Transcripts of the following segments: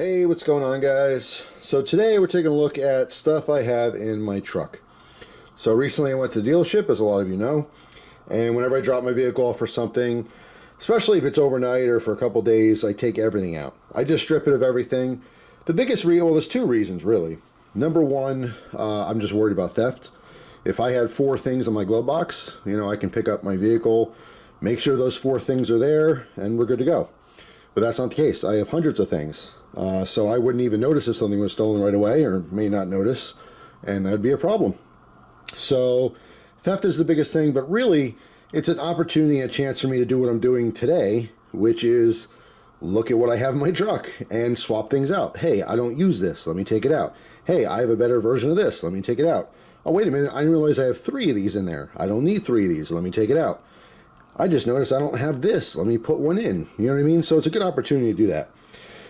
Hey, what's going on, guys? So today we're taking a look at stuff I have in my truck. So recently I went to the dealership, as a lot of you know, and whenever I drop my vehicle off for something, especially if it's overnight or for a couple days, I take everything out. I just strip it of everything. The biggest well, there's two reasons really. Number one, I'm just worried about theft. If I had 4 things in my glove box, I can pick up my vehicle, make sure those 4 things are there, and we're good to go. But that's not the case. I have hundreds of things. So I wouldn't even notice if something was stolen right away, or may not notice, and that'd be a problem. So theft is the biggest thing, but really it's an opportunity, a chance for me to do what I'm doing today, which is look at what I have in my truck and swap things out. Hey, I don't use this, let me take it out. Hey, I have a better version of this, let me take it out. Oh, wait a minute, I didn't realize I have 3 of these in there. I don't need 3 of these, let me take it out. I just noticed I don't have this, let me put one in. You know what I mean? So it's a good opportunity to do that.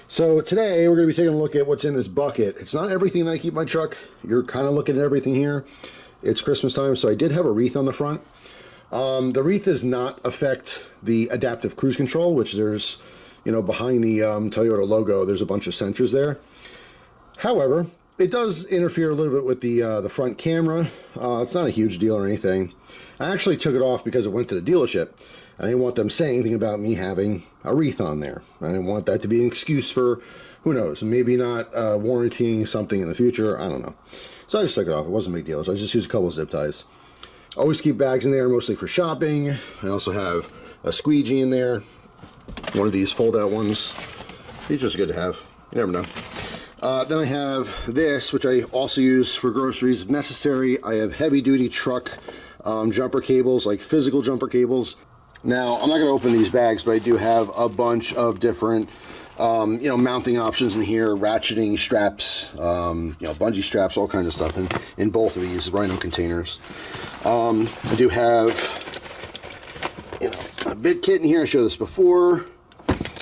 So today we're going to be taking a look at what's in this bucket. It's not everything that I keep in my truck. You're kind of looking at everything here. It's Christmas time, so I did have a wreath on the front. The wreath does not affect the adaptive cruise control, which there's, behind the Toyota logo, there's a bunch of sensors there. However, it does interfere a little bit with the front camera. It's not a huge deal or anything. I actually took it off because it went to the dealership. I didn't want them saying anything about me having a wreath on there. I didn't want that to be an excuse for, who knows, maybe not warranting something in the future. I don't know. So I just took it off. It wasn't a big deal. So I just used a couple of zip ties. Always keep bags in there, mostly for shopping. I also have a squeegee in there. One of these fold-out ones. These are just good to have. You never know. Then I have this, which I also use for groceries if necessary. I have heavy-duty truck jumper cables, like physical jumper cables. Now, I'm not going to open these bags, but I do have a bunch of different, mounting options in here, ratcheting straps, bungee straps, all kinds of stuff in both of these Rhino containers. I do have, a bit kit in here. I showed this before.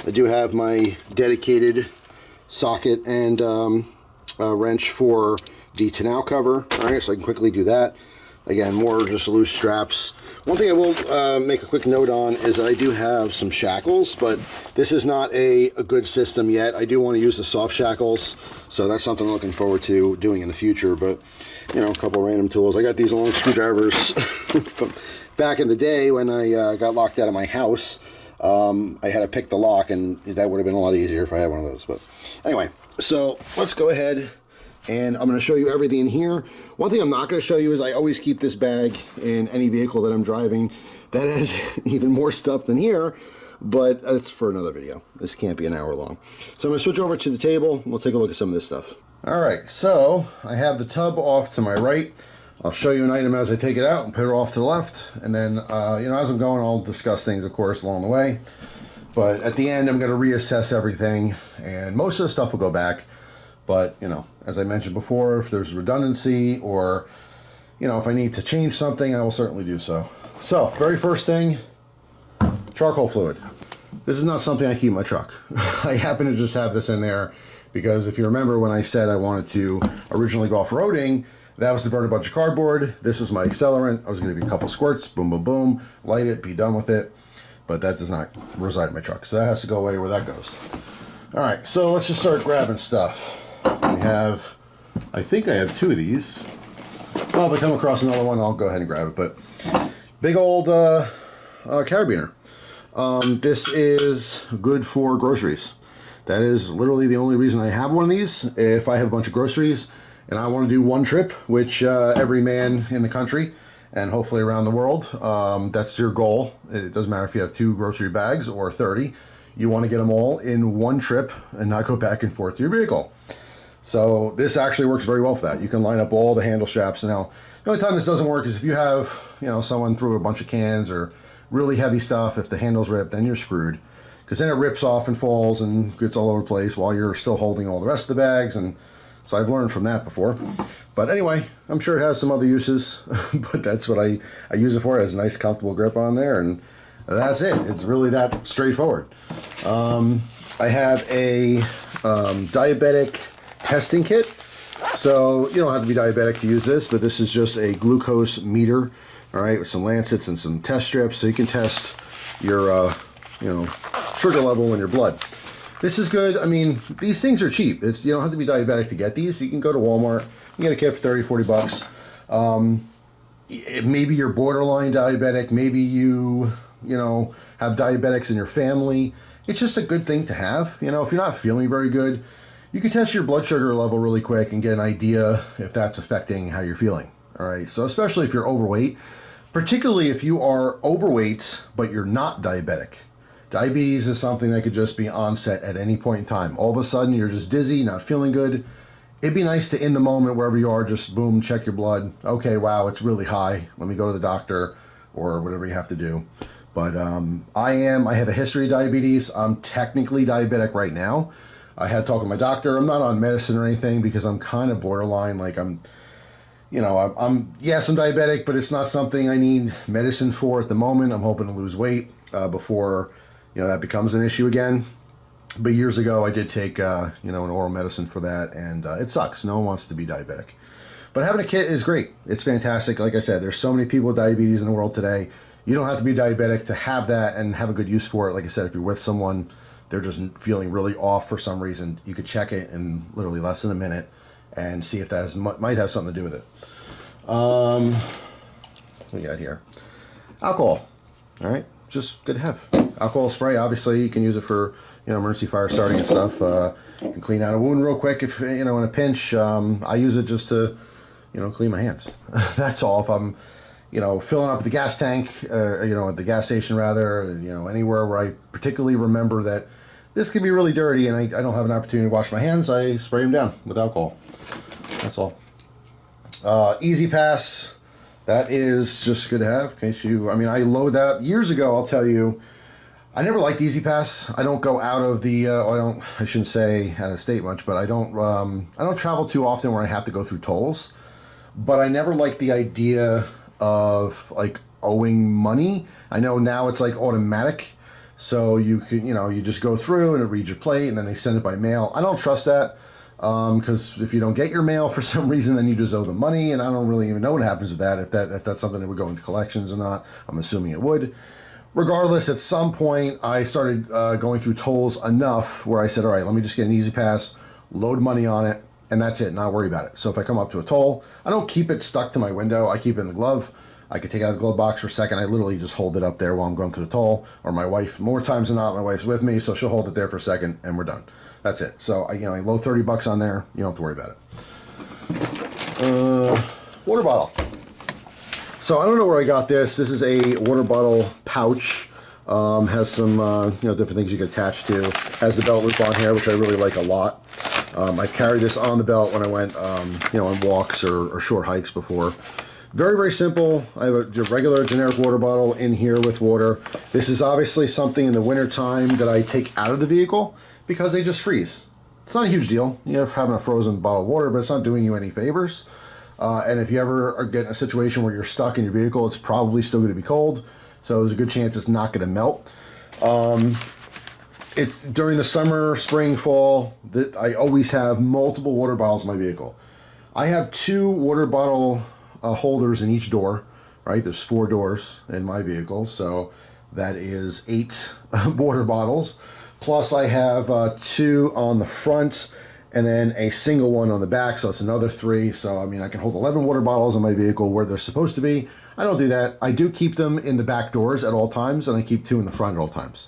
I do have my dedicated socket and wrench for the tonneau cover. All right, so I can quickly do that. Again, more just loose straps. One thing I will make a quick note on is that I do have some shackles, but this is not a good system yet. I do want to use the soft shackles, so that's something I'm looking forward to doing in the future. But, a couple of random tools. I got these long screwdrivers from back in the day when I got locked out of my house. I had to pick the lock, and that would have been a lot easier if I had one of those. But anyway, so let's go ahead, and I'm going to show you everything in here. One thing I'm not going to show you is I always keep this bag in any vehicle that I'm driving that has even more stuff than here, but that's for another video. This can't be an hour long. So I'm going to switch over to the table, and we'll take a look at some of this stuff. All right, so I have the tub off to my right. I'll show you an item as I take it out and put it off to the left, and then, as I'm going, I'll discuss things, of course, along the way. But at the end, I'm going to reassess everything, and most of the stuff will go back. But, as I mentioned before, if there's redundancy or, if I need to change something, I will certainly do so. So, very first thing, charcoal fluid. This is not something I keep in my truck. I happen to just have this in there because if you remember when I said I wanted to originally go off-roading, that was to burn a bunch of cardboard. This was my accelerant. I was going to be a couple squirts, boom, boom, boom, light it, be done with it. But that does not reside in my truck, so that has to go away where that goes. All right, so let's just start grabbing stuff. I think I have 2 of these. Well, if I come across another one, I'll go ahead and grab it. But big old carabiner. This is good for groceries. That is literally the only reason I have one of these. If I have a bunch of groceries and I want to do one trip, which every man in the country and hopefully around the world, that's your goal. It doesn't matter if you have 2 grocery bags or 30. You want to get them all in one trip and not go back and forth to your vehicle. So this actually works very well for that. You can line up all the handle straps. Now, the only time this doesn't work is if you have, someone threw a bunch of cans or really heavy stuff. If the handle's ripped, then you're screwed. Because then it rips off and falls and gets all over the place while you're still holding all the rest of the bags. And so I've learned from that before. But anyway, I'm sure it has some other uses. But that's what I use it for. It has a nice, comfortable grip on there. And that's it. It's really that straightforward. I have a diabetic testing kit. So you don't have to be diabetic to use this, but this is just a glucose meter, all right, with some lancets and some test strips so you can test your sugar level in your blood. this is good. I mean, these things are cheap. You don't have to be diabetic to get these. You can go to Walmart, you get a kit for 30, 40 bucks. Maybe you're borderline diabetic, maybe you know, have diabetics in your family. It's just a good thing to have. You know, if you're not feeling very good, you can test your blood sugar level really quick and get an idea if that's affecting how you're feeling. All right, so especially if you're overweight, particularly if you are overweight but you're not diabetic. Diabetes is something that could just be onset at any point in time. All of a sudden you're just dizzy, not feeling good. It'd be nice to, in the moment, wherever you are, just boom, check your blood. Okay, wow, it's really high. Let me go to the doctor or whatever you have to do. But I have a history of diabetes. I'm technically diabetic right now. I had to talk with my doctor. I'm not on medicine or anything because I'm kind of borderline. Like yes, I'm diabetic, but it's not something I need medicine for at the moment. I'm hoping to lose weight before, you know, that becomes an issue again. But years ago, I did take, you know, an oral medicine for that, and it sucks. No one wants to be diabetic. But having a kit is great. It's fantastic. Like I said, there's so many people with diabetes in the world today. You don't have to be diabetic to have that and have a good use for it. Like I said, if you're with someone, they're just feeling really off for some reason, you could check it in literally less than a minute and see if that might have something to do with it. What we got here? Alcohol. All right, just good to have. Alcohol spray, obviously, you can use it for, you know, emergency fire starting and stuff. You can clean out a wound real quick if, you know, in a pinch. I use it just to, you know, clean my hands. That's all. If I'm, you know, filling up the gas tank, you know, at the gas station rather, you know, anywhere where I particularly remember that this could be really dirty and I don't have an opportunity to wash my hands, I spray them down with alcohol. That's all. Easy Pass, that is just good to have in case you, I mean, I load that up years ago. I'll tell you, I never liked Easy Pass. I don't go out of the, I shouldn't say out of state much, but I don't travel too often where I have to go through tolls. But I never liked the idea of like owing money. I know now it's like automatic. So you can, you know, you just go through and it reads your plate and then they send it by mail. I don't trust that because if you don't get your mail for some reason, then you just owe them money. And I don't really even know what happens with that, if that's something that would go into collections or not. I'm assuming it would. Regardless, at some point, I started going through tolls enough where I said, all right, let me just get an Easy Pass, load money on it, and that's it, not worry about it. So if I come up to a toll, I don't keep it stuck to my window. I keep it in the glove. I could take it out of the glove box for a second. I literally just hold it up there while I'm going through the toll. Or my wife, more times than not, my wife's with me, so she'll hold it there for a second, and we're done. That's it. So I load 30 bucks on there. You don't have to worry about it. Water bottle. So I don't know where I got this. This is a water bottle pouch. Has some different things you can attach to. Has the belt loop on here, which I really like a lot. I've carried this on the belt when I went on walks or short hikes before. Very, very simple. I have a regular generic water bottle in here with water. This is obviously something in the winter time that I take out of the vehicle because they just freeze. It's not a huge deal. You know, having a frozen bottle of water, but it's not doing you any favors. And if you ever are getting a situation where you're stuck in your vehicle, it's probably still going to be cold. So there's a good chance it's not going to melt. It's during the summer, spring, fall, that I always have multiple water bottles in my vehicle. I have 2 water bottle holders in each door, right? There's 4 doors in my vehicle, so that is 8 water bottles. Plus I have 2 on the front and then a single one on the back, so it's another 3. So I mean, I can hold 11 water bottles in my vehicle where they're supposed to be. I don't do that. I do keep them in the back doors at all times, and I keep 2 in the front at all times.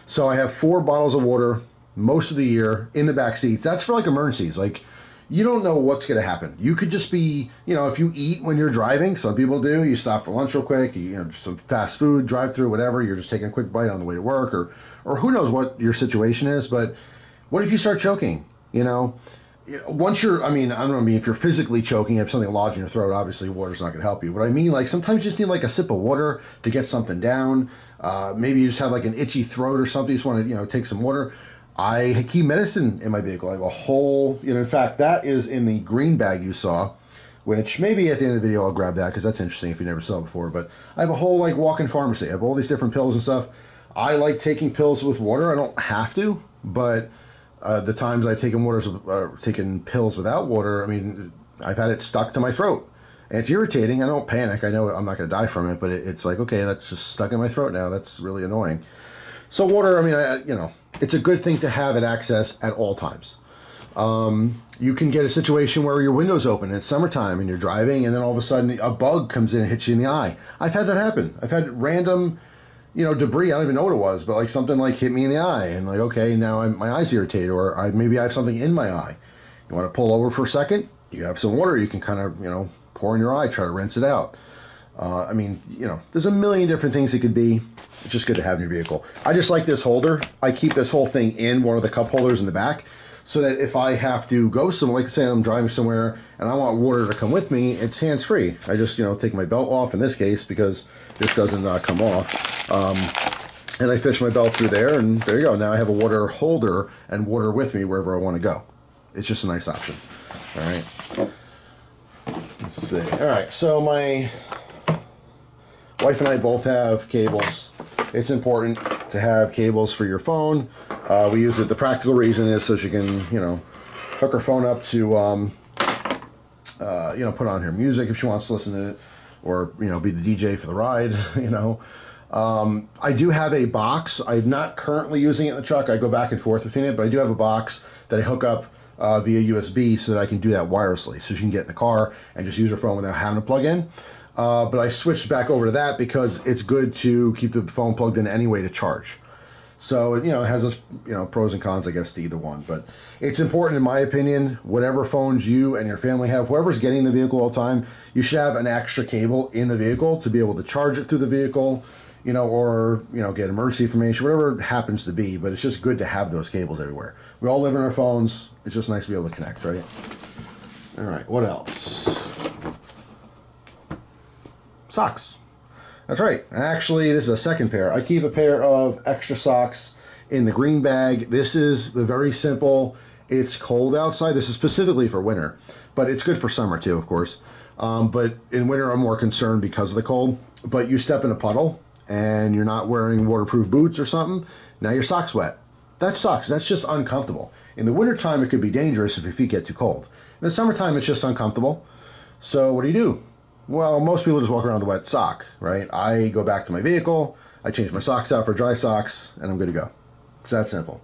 So I have 4 bottles of water most of the year in the back seats. That's for like emergencies. Like, you don't know what's going to happen. You could just be, if you eat when you're driving, some people do, you stop for lunch real quick, some fast food, drive through, whatever, you're just taking a quick bite on the way to work, or who knows what your situation is, but what if you start choking, Once you're, I don't mean if you're physically choking, you have something lodged in your throat, obviously water's not going to help you, but I mean, like, sometimes you just need like a sip of water to get something down. Maybe you just have like an itchy throat or something, you just want to, take some water. I keep medicine in my vehicle. I have a whole, in fact, that is in the green bag you saw, which maybe at the end of the video I'll grab that because that's interesting if you never saw it before. But I have a whole like walk-in pharmacy. I have all these different pills and stuff. I like taking pills with water. I don't have to, but the times I've taken pills without water, I've had it stuck to my throat. And it's irritating. I don't panic. I know I'm not going to die from it, but it's like, okay, that's just stuck in my throat now. That's really annoying. So water, it's a good thing to have at access at all times. You can get a situation where your window's open, it's summertime and you're driving, and then all of a sudden a bug comes in and hits you in the eye. I've had that happen. I've had random, you know, debris, I don't even know what it was, but like something like hit me in the eye, and like, okay, now my eye's irritated, or maybe I have something in my eye. You want to pull over for a second, you have some water, you can kind of, you know, pour in your eye, try to rinse it out. I mean, you know, there's a million different things it could be. It's just good to have in your vehicle. I just like this holder. I keep this whole thing in one of the cup holders in the back, so that if I have to go somewhere, like say I'm driving somewhere and I want water to come with me, it's hands-free. I just, you know, take my belt off in this case because this doesn't come off. And I fish my belt through there, and there you go. Now I have a water holder and water with me wherever I want to go. It's just a nice option. All right. Let's see. All right, so my wife and I both have cables. It's important to have cables for your phone. We use it, the practical reason is so she can, you know, hook her phone up to, you know, put on her music if she wants to listen to it, or, you know, be the DJ for the ride, you know. I do have a box. I'm not currently using it in the truck. I go back and forth between it, but I do have a box that I hook up via USB so that I can do that wirelessly. So she can get in the car and just use her phone without having to plug in. But I switched back over to that because it's good to keep the phone plugged in anyway to charge. So, you know, it has, you know, pros and cons, I guess, to either one. But it's important, in my opinion, whatever phones you and your family have, whoever's getting the vehicle all the time, you should have an extra cable in the vehicle to be able to charge it through the vehicle, you know, or, you know, get emergency information, whatever it happens to be. But it's just good to have those cables everywhere. We all live in our phones. It's just nice to be able to connect, right? All right, what else? Socks. That's right. Actually, this is a second pair. I keep a pair of extra socks in the green bag. This is the very simple, it's cold outside. This is specifically for winter, but it's good for summer too, of course. But in winter, I'm more concerned because of the cold. But you step in a puddle and you're not wearing waterproof boots or something, now your sock's wet. That sucks. That's just uncomfortable. In the wintertime, it could be dangerous if your feet get too cold. In the summertime, it's just uncomfortable. So what do? Well, most people just walk around with a wet sock, right? I go back to my vehicle, I change my socks out for dry socks, and I'm good to go. It's that simple.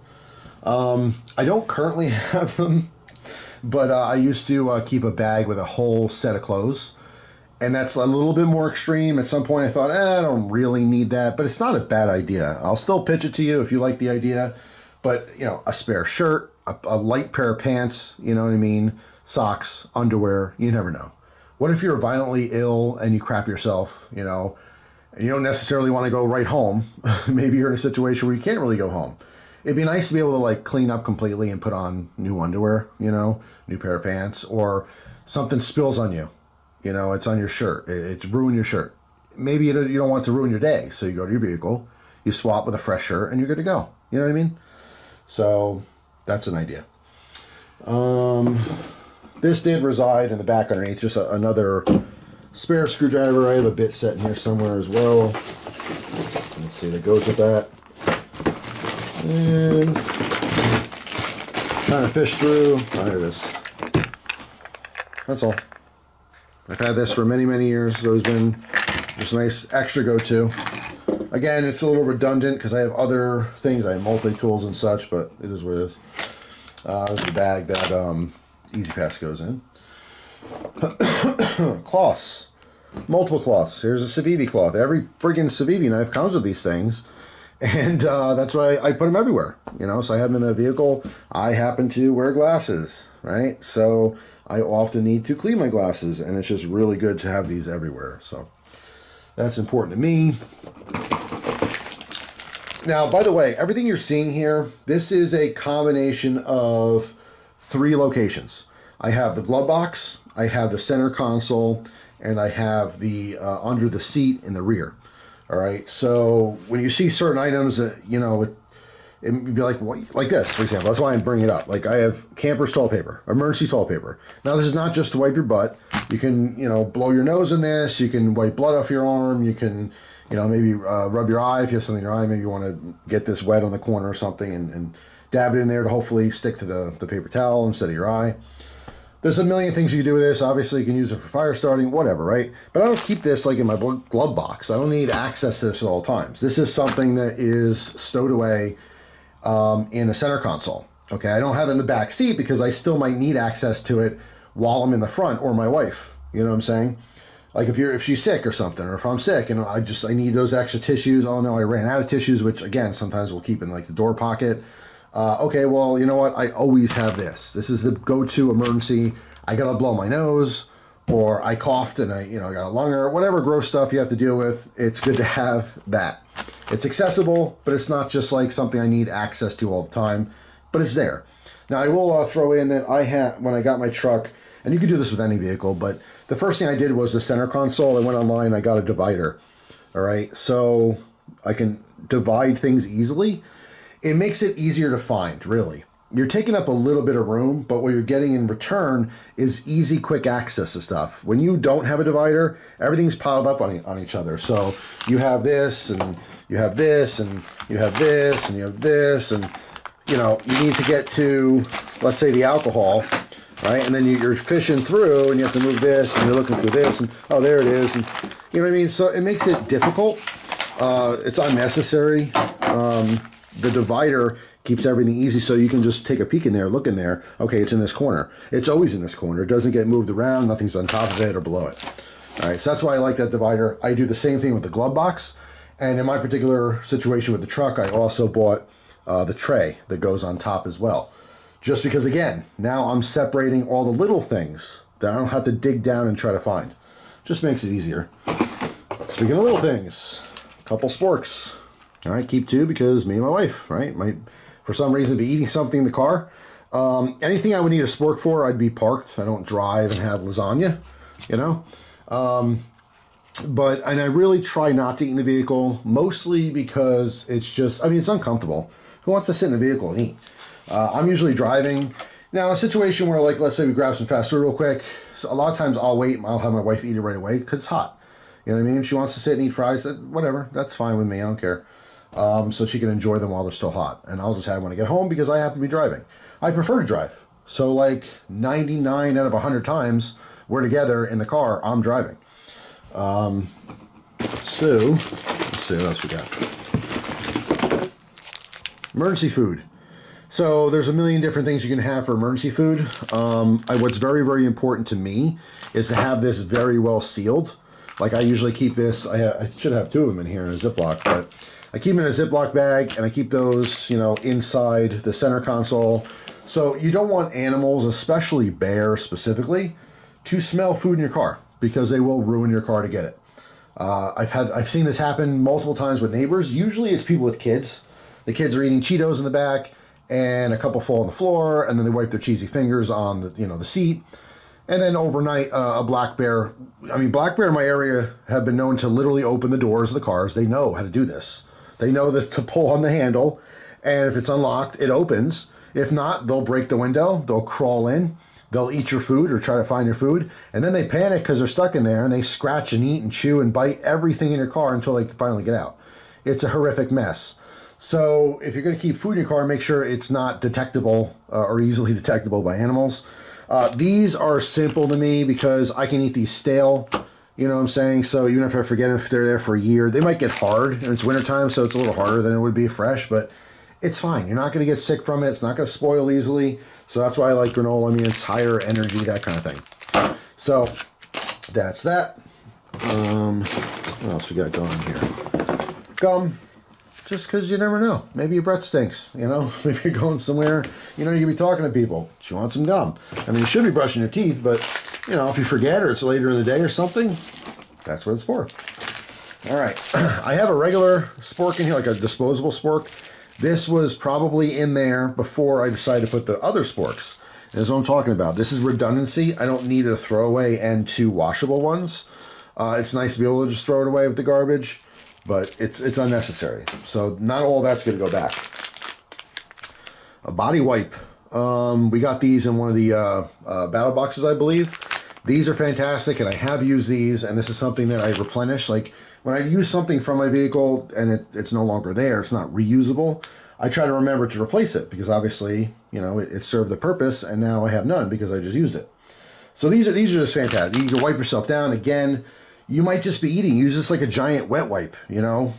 I don't currently have them, but I used to keep a bag with a whole set of clothes, and that's a little bit more extreme. At some point I thought, I don't really need that, but it's not a bad idea. I'll still pitch it to you if you like the idea, but, you know, a spare shirt, a light pair of pants, you know what I mean, socks, underwear, you never know. What if you're violently ill and you crap yourself, you know, and you don't necessarily want to go right home? Maybe you're in a situation where you can't really go home. It'd be nice to be able to like clean up completely and put on new underwear, you know, new pair of pants, or something spills on you, you know, it's on your shirt. It's ruined your shirt. Maybe you don't want to ruin your day. So you go to your vehicle, you swap with a fresh shirt, and you're good to go. You know what I mean? So that's an idea. This did reside in the back underneath, just another spare screwdriver. I have a bit set in here somewhere as well. Let's see, that goes with that. And trying to fish through. Oh, there it is. That's all. I've had this for many, many years. It's always been just a nice extra go-to. Again, it's a little redundant because I have other things. I have multi-tools and such, but it is what it is. This is the bag that Easy Pass goes in. Cloths. Multiple cloths. Here's a Civivi cloth. Every friggin' Civivi knife comes with these things. And that's why I put them everywhere. You know, so I have them in the vehicle. I happen to wear glasses, right? So I often need to clean my glasses. And it's just really good to have these everywhere. So that's important to me. Now, by the way, everything you're seeing here, this is a combination of 3 locations. I have the glove box, I have the center console, and I have the under the seat in the rear. All right, so when you see certain items that, you know, it'd be like this, for example. That's why I'm bringing it up. Like I have camper's toilet paper, emergency toilet paper. Now this is not just to wipe your butt. You can, you know, blow your nose in this. You can wipe blood off your arm. You can, you know, maybe rub your eye if you have something in your eye. Maybe you want to get this wet on the corner or something and dab it in there to hopefully stick to the paper towel instead of your eye. There's a million things you can do with this. Obviously, you can use it for fire starting, whatever, right? But I don't keep this like in my glove box. I don't need access to this at all times. This is something that is stowed away in the center console. Okay, I don't have it in the back seat because I still might need access to it while I'm in the front, or my wife. You know what I'm saying? Like if she's sick or something, or if I'm sick and I need those extra tissues. Oh no, I ran out of tissues, which again, sometimes we'll keep in like the door pocket. Okay, well, you know what? I always have this. This is the go-to emergency. I gotta blow my nose, or I coughed and I got a lung, or whatever gross stuff you have to deal with. It's good to have that. It's accessible, but it's not just like something I need access to all the time, but it's there. Now I will throw in that when I got my truck, and you can do this with any vehicle, but the first thing I did was the center console. I went online, I got a divider. All right, so I can divide things easily. It makes it easier to find, really. You're taking up a little bit of room, but what you're getting in return is easy, quick access to stuff. When you don't have a divider, everything's piled up on each other. So you have this, and you have this, and you have this, and you have this, and you need to get to, let's say, the alcohol, right? And then you're fishing through, and you have to move this, and you're looking through this, and oh, there it is, and you know what I mean? So it makes it difficult. It's unnecessary. The divider keeps everything easy, so you can just take a peek in there, look in there. Okay, it's in this corner. It's always in this corner. It doesn't get moved around. Nothing's on top of it or below it. All right, so that's why I like that divider. I do the same thing with the glove box. And in my particular situation with the truck, I also bought the tray that goes on top as well. Just because, again, now I'm separating all the little things that I don't have to dig down and try to find. Just makes it easier. Speaking of little things, a couple sporks. All right, keep two because me and my wife, right, might for some reason be eating something in the car. Anything I would need a spork for, I'd be parked. I don't drive and have lasagna, and I really try not to eat in the vehicle, mostly because it's it's uncomfortable. Who wants to sit in a vehicle and eat? I'm usually driving. Now, a situation where, like, let's say we grab some fast food real quick, so a lot of times I'll wait and I'll have my wife eat it right away because it's hot. You know what I mean? If she wants to sit and eat fries, whatever, that's fine with me. I don't care. So she can enjoy them while they're still hot. And I'll just have when I get home because I happen to be driving. I prefer to drive. So like 99 out of 100 times we're together in the car, I'm driving. Let's see what else we got. Emergency food. So there's a million different things you can have for emergency food. What's very, very important to me is to have this very well sealed. Like I usually keep this, I should have two of them in here in a Ziploc, but I keep them in a Ziploc bag and I keep those, inside the center console. So you don't want animals, especially bears specifically, to smell food in your car because they will ruin your car to get it. I've seen this happen multiple times with neighbors. Usually it's people with kids. The kids are eating Cheetos in the back and a couple fall on the floor and then they wipe their cheesy fingers on the seat. And then overnight, a black bear in my area have been known to literally open the doors of the cars. They know how to do this. They know that to pull on the handle, and if it's unlocked, it opens. If not, they'll break the window, they'll crawl in, they'll eat your food or try to find your food, and then they panic because they're stuck in there, and they scratch and eat and chew and bite everything in your car until they finally get out. It's a horrific mess. So if you're going to keep food in your car, make sure it's not detectable or easily detectable by animals. These are simple to me because I can eat these stale, you know what I'm saying? So even if I forget if they're there for a year, they might get hard, and it's wintertime, so it's a little harder than it would be fresh, but it's fine. You're not going to get sick from it. It's not going to spoil easily. So that's why I like granola. It's higher energy, that kind of thing. So that's that. What else we got going on here? Gum. Just because you never know. Maybe your breath stinks, Maybe you're going somewhere, you can be talking to people. Do you want some gum? You should be brushing your teeth, but, if you forget or it's later in the day or something, that's what it's for. All right. I have a regular spork in here, like a disposable spork. This was probably in there before I decided to put the other sporks. And that's what I'm talking about. This is redundancy. I don't need a throwaway and two washable ones. It's nice to be able to just throw it away with the garbage. But it's unnecessary. So not all that's going to go back. A body wipe. We got these in one of the battle boxes, I believe. These are fantastic, and I have used these, and this is something that I replenish. Like, when I use something from my vehicle and it's no longer there, it's not reusable, I try to remember to replace it, because obviously, it served the purpose, and now I have none because I just used it. So these are just fantastic. You can wipe yourself down. Again, you might just be eating. Use this like a giant wet wipe, You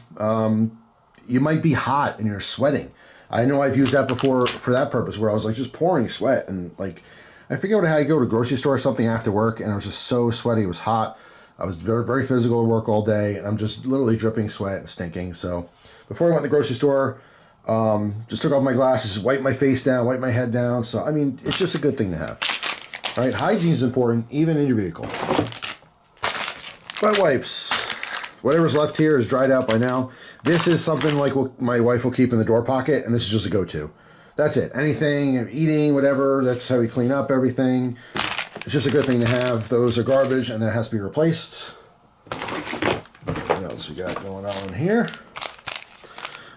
might be hot and you're sweating. I know I've used that before for that purpose, where I was like just pouring sweat, and like I forget how you go to a grocery store or something after work, and I was just so sweaty. It was hot. I was very, very physical at work all day, and I'm just literally dripping sweat and stinking. So before I went to the grocery store, just took off my glasses, wiped my face down, wiped my head down. So I mean, it's just a good thing to have. All right, hygiene is important, even in your vehicle. Wet wipes. Whatever's left here is dried out by now. This is something like what my wife will keep in the door pocket, and this is just a go-to. That's it. Anything, eating, whatever, that's how we clean up everything. It's just a good thing to have. Those are garbage, and that has to be replaced. What else we got going on here?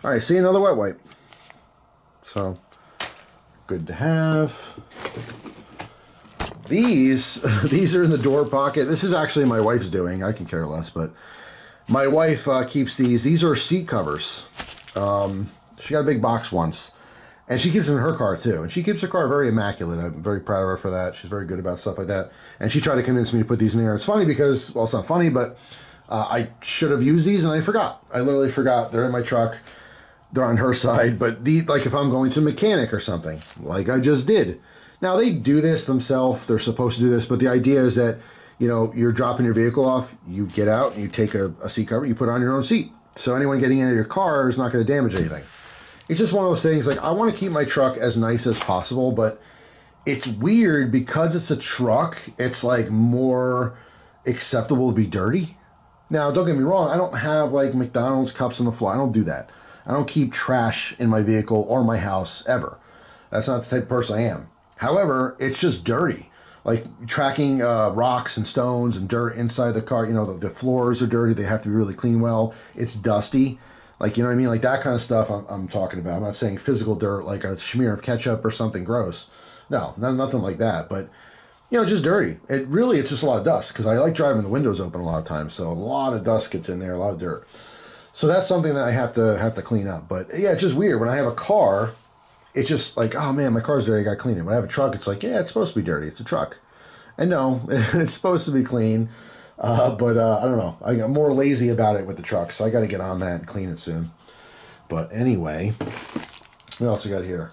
All right, see, another wet wipe. So, good to have. These are in the door pocket. This is actually my wife's doing. I can care less, but my wife keeps these. These are seat covers. She got a big box once, and she keeps them in her car too. And she keeps her car very immaculate. I'm very proud of her for that. She's very good about stuff like that. And she tried to convince me to put these in there. It's funny because, well, it's not funny, but I should have used these and I forgot. I literally forgot. They're in my truck. They're on her side. But like if I'm going to a mechanic or something, like I just did. Now they do this themselves. They're supposed to do this, but the idea is that, you know, you're dropping your vehicle off, you get out and you take a seat cover, you put it on your own seat. So anyone getting into your car is not going to damage anything. It's just one of those things, like I want to keep my truck as nice as possible, but it's weird because it's a truck, it's like more acceptable to be dirty. Now, don't get me wrong, I don't have like McDonald's cups on the floor. I don't do that. I don't keep trash in my vehicle or my house ever. That's not the type of person I am. However, it's just dirty. Like tracking rocks and stones and dirt inside the car. You know, the floors are dirty. They have to be really clean well. It's dusty. Like, you know what I mean? Like that kind of stuff I'm talking about. I'm not saying physical dirt like a smear of ketchup or something gross. No, nothing like that. But, you know, just dirty. It's just a lot of dust because I like driving the windows open a lot of times. So a lot of dust gets in there, a lot of dirt. So that's something that I have to clean up. But yeah, it's just weird. When I have a car, it's just like, oh man, my car's dirty, I gotta clean it. When I have a truck, it's like, yeah, it's supposed to be dirty. It's a truck. And no, it's supposed to be clean. But I don't know. I'm more lazy about it with the truck, so I gotta get on that and clean it soon. But anyway, what else I got here?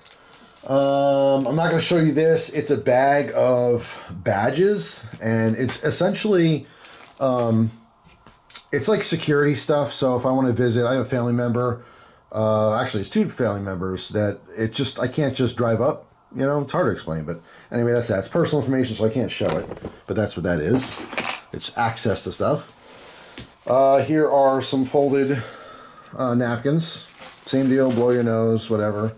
I'm not gonna show you this. It's a bag of badges, and it's essentially, it's like security stuff. So if I want to visit, I have a family member. Actually, it's two family members that I can't just drive up. You know, it's hard to explain, but anyway, that's that. It's personal information, so I can't show it, but that's what that is. It's access to stuff. Here are some folded napkins. Same deal, blow your nose, whatever.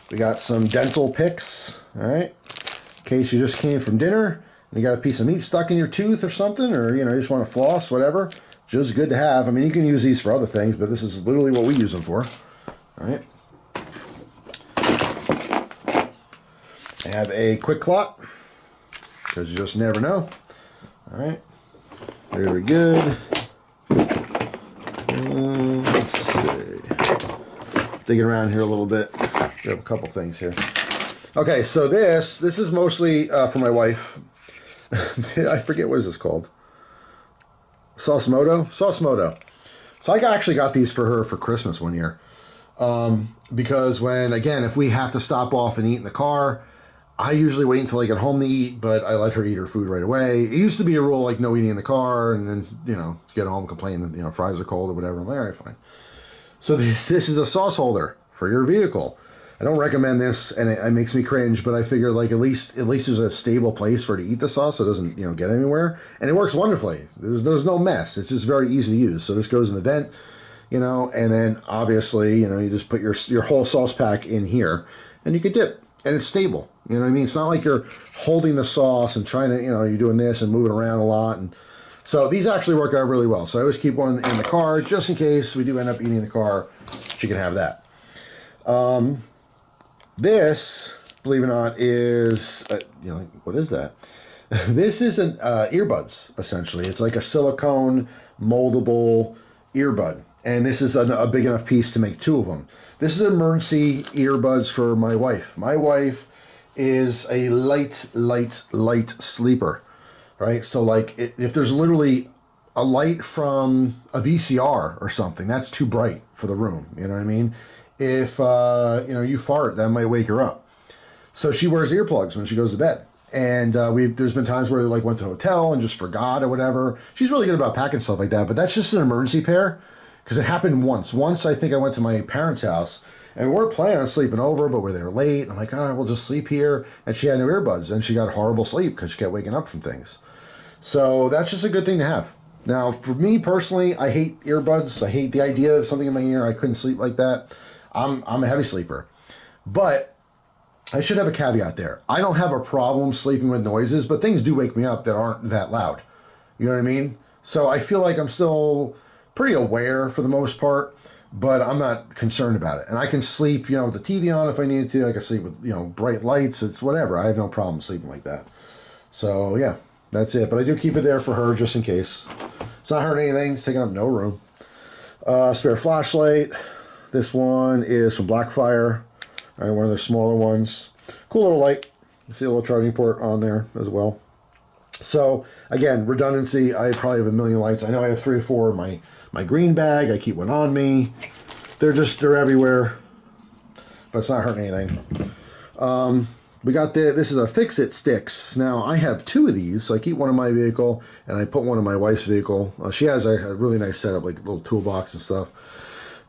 We got some dental picks, all right? In case you just came from dinner and you got a piece of meat stuck in your tooth or something, or, you know, you just want to floss, whatever. Just good to have. I mean, you can use these for other things, but this is literally what we use them for. All right. I have a Quick-clot, because you just never know. All right. Very good. Let's see. Digging around here a little bit. We have a couple things here. Okay, so this is mostly for my wife. I forget what is this called. Sauce Moto. So I actually got these for her for Christmas one year. Because if we have to stop off and eat in the car, I usually wait until I get home to eat, but I let her eat her food right away. It used to be a rule like no eating in the car, and then, you know, get home, complain that, you know, fries are cold or whatever. I'm like, all right, fine. So this is a sauce holder for your vehicle. I don't recommend this, and it makes me cringe, but I figure like at least there's a stable place for her to eat the sauce so it doesn't, you know, get anywhere. And it works wonderfully. There's no mess. It's just very easy to use. So this goes in the vent, you know, and then obviously, you know, you just put your whole sauce pack in here and you can dip, and it's stable. You know what I mean? It's not like you're holding the sauce and trying to, you know, you're doing this and moving around a lot. And so these actually work out really well. So I always keep one in the car just in case we do end up eating in the car. She can have that. This, believe it or not, is, you know, what is that? This is an earbuds, essentially. It's like a silicone moldable earbud. And this is a big enough piece to make two of them. This is emergency earbuds for my wife. My wife is a light sleeper, right? So like if there's literally a light from a VCR or something. That's too bright for the room. You know what I mean? If, you know, you fart, that might wake her up. So she wears earplugs when she goes to bed. And there's been times where we like went to a hotel and just forgot or whatever. She's really good about packing stuff like that, but that's just an emergency pair because it happened once. Once I think I went to my parents' house and we weren't planning on sleeping over, but we're there late. I'm like, oh, we'll just sleep here. And she had no earbuds and she got horrible sleep because she kept waking up from things. So that's just a good thing to have. Now, for me personally, I hate earbuds. I hate the idea of something in my ear. I couldn't sleep like that. I'm a heavy sleeper. But I should have a caveat there. I don't have a problem sleeping with noises, but things do wake me up that aren't that loud. You know what I mean? So I feel like I'm still pretty aware for the most part, but I'm not concerned about it. And I can sleep, you know, with the TV on if I need to. I can sleep with, you know, bright lights. It's whatever. I have no problem sleeping like that. So yeah, that's it. But I do keep it there for her just in case. It's not hurting anything. It's taking up no room. Spare flashlight. This one is from Blackfire. All right, one of their smaller ones. Cool little light. You see a little charging port on there as well. So again, redundancy. I probably have a million lights. I know I have 3 or 4 in my green bag. I keep one on me. They're everywhere, but it's not hurting anything. We got this is a Fix-It sticks. Now I have 2 of these. So I keep one in my vehicle and I put one in my wife's vehicle. She has a really nice setup, like a little toolbox and stuff.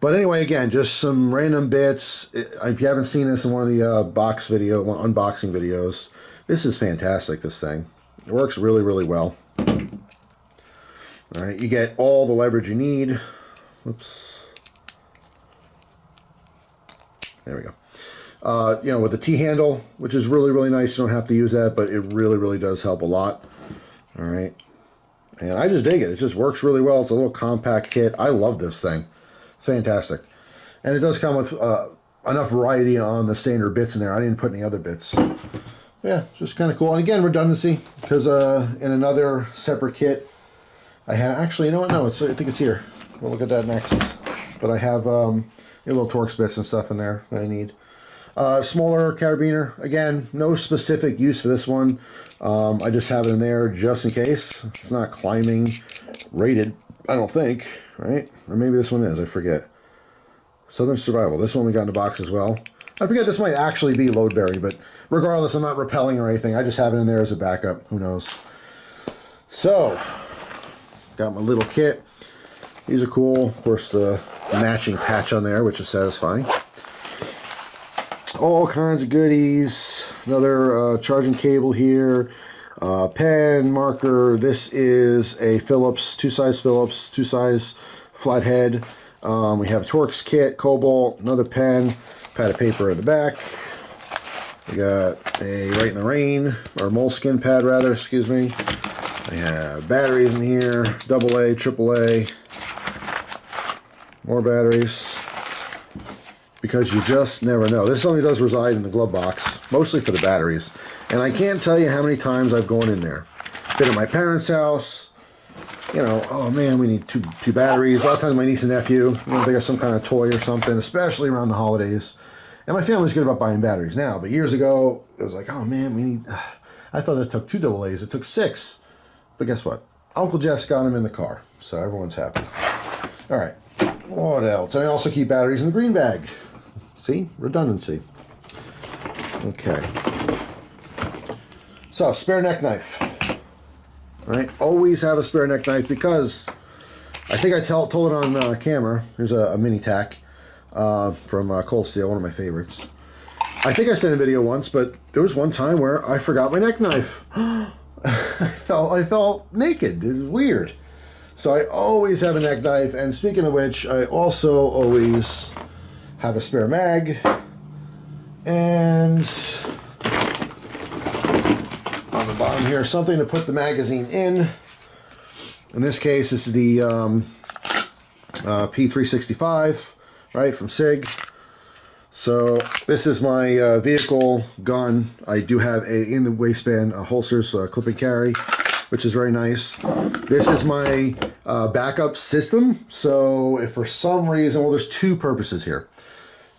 But anyway, again, just some random bits. If you haven't seen this in one of the unboxing videos, this is fantastic, this thing. It works really, really well. All right, you get all the leverage you need. Oops. There we go. You know, with the T-handle, which is really, really nice. You don't have to use that, but it really, really does help a lot. All right. And I just dig it. It just works really well. It's a little compact kit. I love this thing. It's fantastic. And it does come with enough variety on the standard bits in there. I didn't put any other bits. Yeah, just kind of cool. And again, redundancy, because in another separate kit, I have, actually, you know what? No, I think it's here. We'll look at that next. But I have little Torx bits and stuff in there that I need. Smaller carabiner. Again, no specific use for this one. I just have it in there just in case. It's not climbing rated, I don't think, right? Or maybe this one is, I forget. Southern Survival. This one we got in the box as well. I forget, this might actually be load bearing, but regardless, I'm not repelling or anything. I just have it in there as a backup. Who knows? So, got my little kit. These are cool. Of course, the matching patch on there, which is satisfying. All kinds of goodies. Another charging cable here. Pen, marker. This is a Phillips, two-size flathead. We have Torx kit, Cobalt, another pen, pad of paper in the back. We got a Right in the Rain, or moleskin pad rather, excuse me. We have batteries in here, AA, AAA. More batteries. Because you just never know. This only does reside in the glove box, mostly for the batteries. And I can't tell you how many times I've gone in there. Been at my parents' house, you know, oh man, we need two batteries. A lot of times my niece and nephew, you know, they got some kind of toy or something, especially around the holidays. And my family's good about buying batteries now, but years ago, it was like, oh man, we need, I thought it took 2 AA's, it took 6. But guess what? Uncle Jeff's got them in the car, so everyone's happy. All right, what else? I also keep batteries in the green bag. See, redundancy. Okay. So, spare neck knife. All right, always have a spare neck knife because I think I told it on camera. Here's a mini tack from Cold Steel, one of my favorites. I think I sent a video once, but there was one time where I forgot my neck knife. I felt naked. It was weird. So I always have a neck knife, and speaking of which, I also always have a spare mag, and on the bottom here, something to put the magazine in. In this case, this is the P365, right, from SIG. So this is my vehicle gun. I do have in the waistband holsters, clip and carry, which is very nice. This is my backup system. So if for some reason, well, there's 2 purposes here.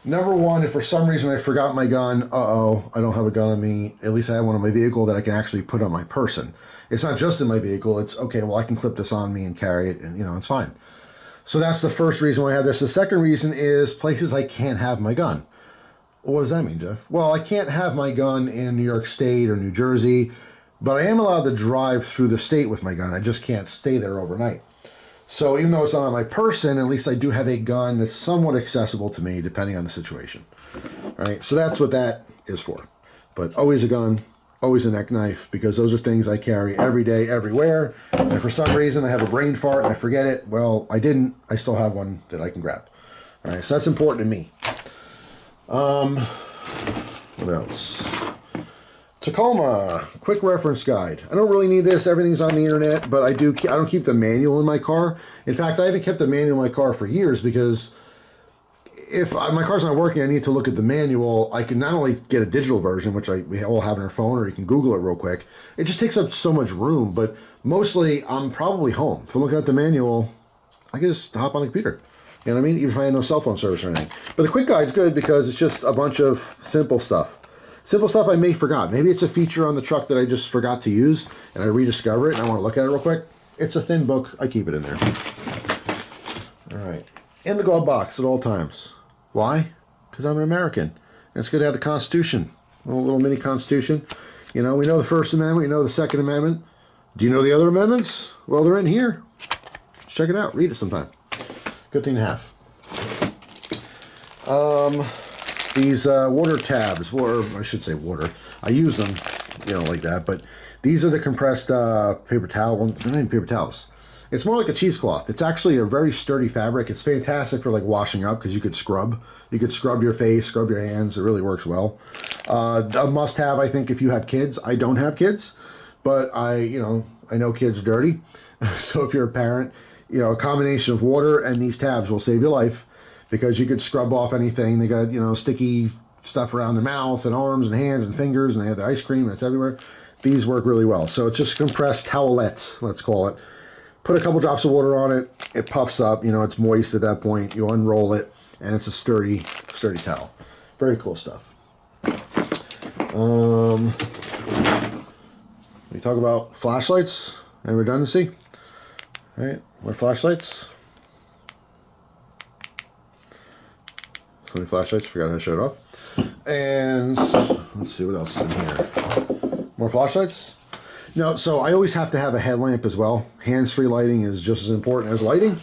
Number one, if for some reason I forgot my gun, I don't have a gun on me. At least I have one on my vehicle that I can actually put on my person. It's not just in my vehicle. It's, okay, well, I can clip this on me and carry it, and, you know, it's fine. So that's the first reason why I have this. The second reason is places I can't have my gun. Well, what does that mean, Jeff? Well, I can't have my gun in New York State or New Jersey, but I am allowed to drive through the state with my gun. I just can't stay there overnight. So even though it's not on my person, at least I do have a gun that's somewhat accessible to me, depending on the situation. All right, so that's what that is for. But always a gun, always a neck knife, because those are things I carry every day, everywhere. And if for some reason I have a brain fart and I forget it, well, I didn't. I still have one that I can grab. All right, so that's important to me. What else? Tacoma, quick reference guide. I don't really need this. Everything's on the internet, but I don't keep the manual in my car. In fact, I haven't kept the manual in my car for years because if my car's not working, I need to look at the manual. I can not only get a digital version, which we all have on our phone, or you can Google it real quick. It just takes up so much room, but mostly I'm probably home. If I'm looking at the manual, I can just hop on the computer. You know what I mean? Even if I had no cell phone service or anything. But the quick guide's good because it's just a bunch of simple stuff. Simple stuff I may forgot. Maybe it's a feature on the truck that I just forgot to use, and I rediscover it, and I want to look at it real quick. It's a thin book. I keep it in there. All right. In the glove box at all times. Why? Because I'm an American. And it's good to have the Constitution. A little mini Constitution. You know, we know the First Amendment. We know the Second Amendment. Do you know the other amendments? Well, they're in here. Check it out. Read it sometime. Good thing to have. These water tabs, or I should say water. I use them, you know, like that. But these are the compressed paper towel. They're not even paper towels. It's more like a cheesecloth. It's actually a very sturdy fabric. It's fantastic for like washing up because you could scrub. You could scrub your face, scrub your hands. It really works well. A must-have, I think, if you have kids. I don't have kids, but I know kids are dirty. So if you're a parent, you know, a combination of water and these tabs will save your life because you could scrub off anything. They got, you know, sticky stuff around their mouth and arms and hands and fingers, and they have the ice cream that's everywhere. These work really well. So it's just a compressed towelette, let's call it. Put a couple drops of water on it. It puffs up. You know, it's moist at that point. You unroll it, and it's a sturdy towel. Very cool stuff. We talk about flashlights and redundancy. All right, more flashlights. So many flashlights. Forgot how to show it off. And let's see what else is in here. More flashlights. No, so I always have to have a headlamp as well. Hands-free lighting is just as important as lighting.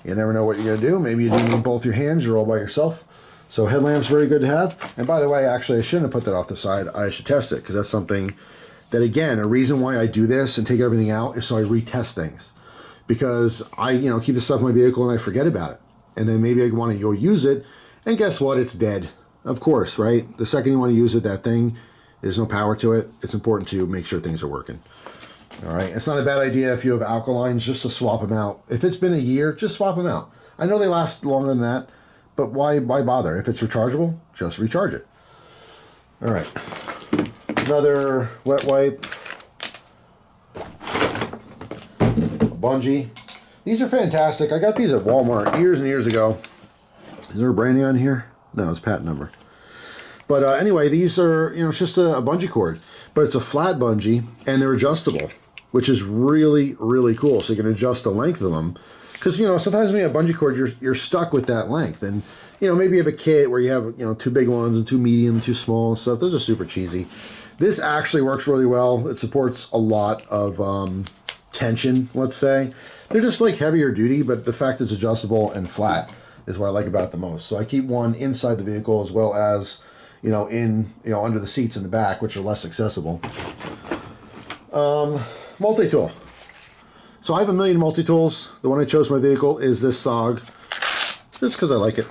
You never know what you're going to do. Maybe you do need both your hands. You're all by yourself. So headlamp's very good to have. And by the way, actually, I shouldn't have put that off the side. I should test it because that's something that, again, a reason why I do this and take everything out is so I retest things. Because I, you know, keep this stuff in my vehicle and I forget about it. And then maybe I want to go use it. And guess what? It's dead. Of course, right? The second you want to use it, that thing, there's no power to it. It's important to make sure things are working. All right. It's not a bad idea if you have alkalines just to swap them out. If it's been a year, just swap them out. I know they last longer than that, but why bother? If it's rechargeable, just recharge it. All right. Another wet wipe. A bungee. These are fantastic. I got these at Walmart years and years ago. Is there a branding on here? No, it's patent number. But anyway, these are, you know, it's just a bungee cord. But it's a flat bungee, and they're adjustable, which is really, really cool. So you can adjust the length of them. Because, you know, sometimes when you have bungee cord, you're stuck with that length. And, you know, maybe you have a kit where you have, you know, 2 big ones and 2 medium, 2 small and stuff. Those are super cheesy. This actually works really well. It supports a lot of tension, let's say. They're just like heavier duty, but the fact it's adjustable and flat is what I like about it the most. So I keep one inside the vehicle as well as, you know, under the seats in the back, which are less accessible. Multi-tool. So I have a million multi-tools. The one I chose for my vehicle is this SOG, just because I like it.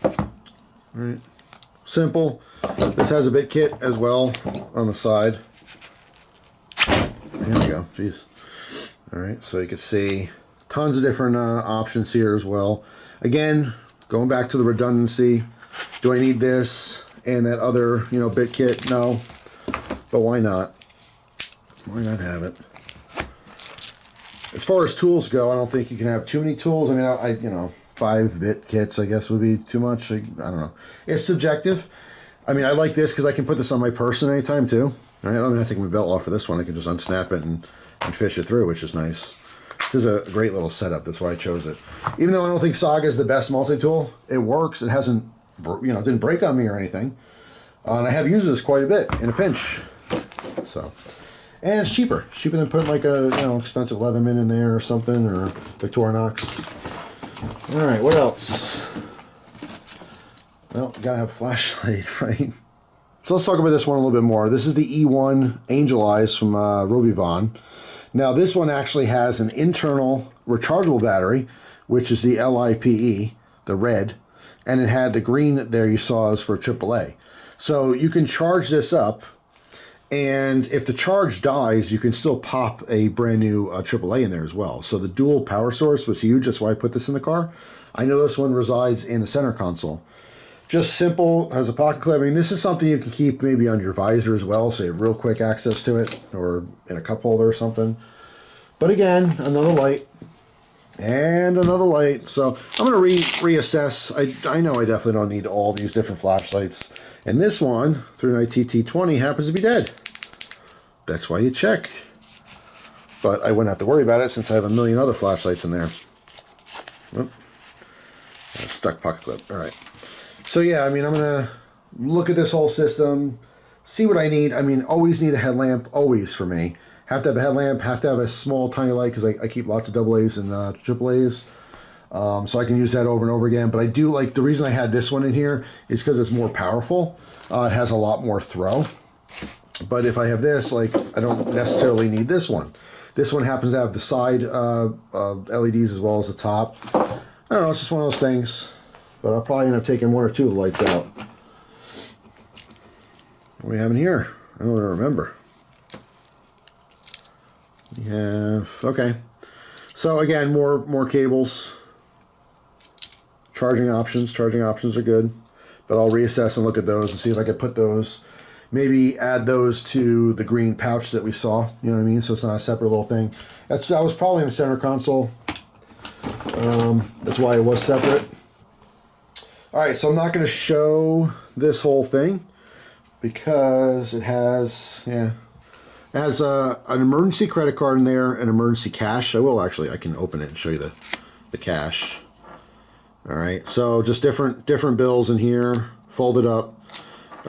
All right. Simple. This has a bit kit as well on the side. There we go. Jeez. All right. So you can see tons of different options here as well. Again, going back to the redundancy. Do I need this and that other, you know, bit kit? No. But why not? Why not have it? As far as tools go, I don't think you can have too many tools. I mean, you know, 5 bit kits, I guess, would be too much. I don't know. It's subjective. I mean, I like this because I can put this on my person anytime too. All right, I don't even have to take my belt off for this one. I can just unsnap it and fish it through, which is nice. This is a great little setup. That's why I chose it. Even though I don't think SOG is the best multi-tool, it works. It hasn't, you know, didn't break on me or anything. And I have used this quite a bit in a pinch. So, and it's cheaper. Cheaper than putting like a, you know, expensive Leatherman in there or something, or Victorinox. All right, what else? Well, you gotta have a flashlight, right? So let's talk about this one a little bit more. This is the E1 Angel Eyes from Reeve. Now this one actually has an internal rechargeable battery, which is the LIPE, the red, and it had the green there you saw is for AAA. So you can charge this up, and if the charge dies, you can still pop a brand new AAA in there as well. So the dual power source was huge. That's why I put this in the car. I know this one resides in the center console. Just simple, has a pocket clip. I mean, this is something you can keep maybe on your visor as well, so you have real quick access to it, or in a cup holder or something. But again, another light, and another light. So I'm going to reassess. I know I definitely don't need all these different flashlights. And this one, 39 TT20, happens to be dead. That's why you check. But I wouldn't have to worry about it since I have a million other flashlights in there. Oh, stuck pocket clip. All right. So yeah, I mean, I'm going to look at this whole system, see what I need. I mean, always need a headlamp, always for me. Have to have a headlamp, have to have a small, tiny light, because I keep lots of AA's and AAA's. So I can use that over and over again. But I do like, the reason I had this one in here is because it's more powerful. It has a lot more throw. But if I have this, like, I don't necessarily need this one. This one happens to have the side LEDs as well as the top. I don't know, it's just one of those things. But I'll probably end up taking one or two of the lights out. What do we have in here? I don't even remember. We have, okay. So again, more cables. Charging options. Charging options are good. But I'll reassess and look at those and see if I could put those, maybe add those to the green pouch that we saw. You know what I mean? So it's not a separate little thing. That was probably in the center console. That's why it was separate. All right, so I'm not going to show this whole thing because it has, yeah, it has an emergency credit card in there, an emergency cash. I will actually, I can open it and show you the cash. All right, so just different bills in here, folded up.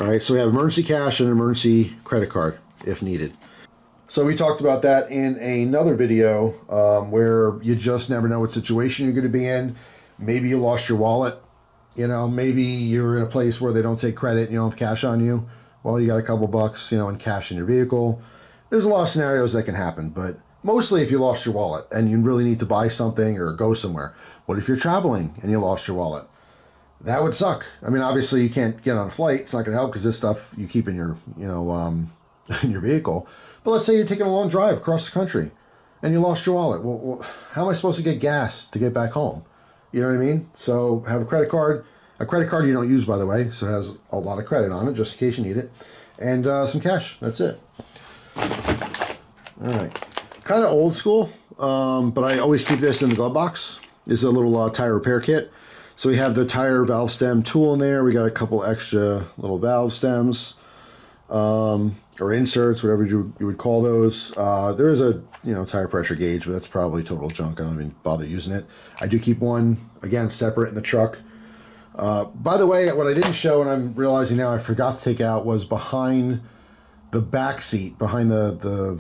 All right, so we have emergency cash and emergency credit card if needed. So we talked about that in another video where you just never know what situation you're going to be in. Maybe you lost your wallet. You know, maybe you're in a place where they don't take credit and you don't have cash on you. Well, you got a couple bucks, you know, in cash in your vehicle. There's a lot of scenarios that can happen, but mostly if you lost your wallet and you really need to buy something or go somewhere. What if you're traveling and you lost your wallet? That would suck. I mean, obviously you can't get on a flight. It's not going to help because this stuff you keep in your, you know, in your vehicle. But let's say you're taking a long drive across the country and you lost your wallet. Well, how am I supposed to get gas to get back home? You know what I mean? So have a credit card you don't use, by the way, so it has a lot of credit on it, just in case you need it, and some cash. That's it. All right. Kind of old school, but I always keep this in the glove box. This is a little tire repair kit. So we have the tire valve stem tool in there. We got a couple extra little valve stems, or inserts, whatever you would call those. There is a, you know, tire pressure gauge, but that's probably total junk. I don't even bother using it. I do keep one, again, separate in the truck. By the way, what I didn't show, and I'm realizing now I forgot to take out, was behind the back seat, behind the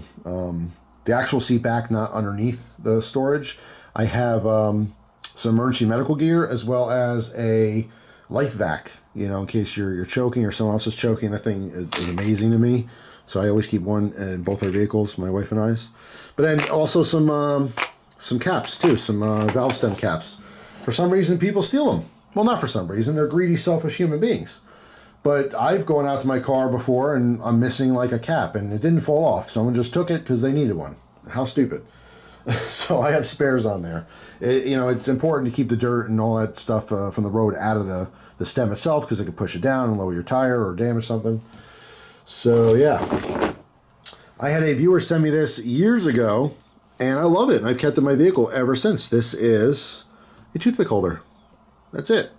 actual seat back, not underneath the storage. I have some emergency medical gear as well as a life vac, you know, in case you're choking or someone else is choking. That thing is amazing to me. So I always keep one in both our vehicles, my wife and I's. But then also some caps too, some valve stem caps. For some reason, people steal them. Well, not for some reason. They're greedy, selfish human beings. But I've gone out to my car before and I'm missing like a cap and it didn't fall off. Someone just took it because they needed one. How stupid. So I have spares on there. You know, it's important to keep the dirt and all that stuff from the road out of the stem itself because it could push it down and lower your tire or damage something. So yeah, I had a viewer send me this years ago and I love it. And I've kept it in my vehicle ever since. This is a toothpick holder. That's it.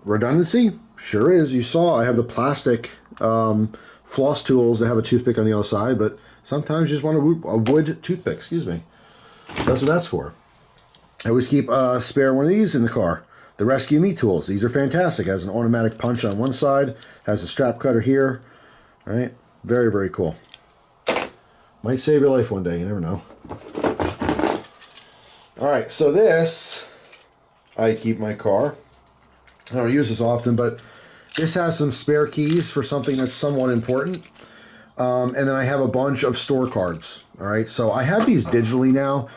Redundancy, Sure is. You saw I have the plastic floss tools that have a toothpick on the other side, but sometimes you just want a wood toothpick, excuse me. That's what that's for. I always keep a spare one of these in the car. The Rescue Me tools. These are fantastic. It has an automatic punch on one side, has a strap cutter here. All right, very, very cool. Might save your life one day, you never know. All right, so this, I keep in my car. I don't use this often, but this has some spare keys for something that's somewhat important. And then I have a bunch of store cards. All right, so I have these digitally now.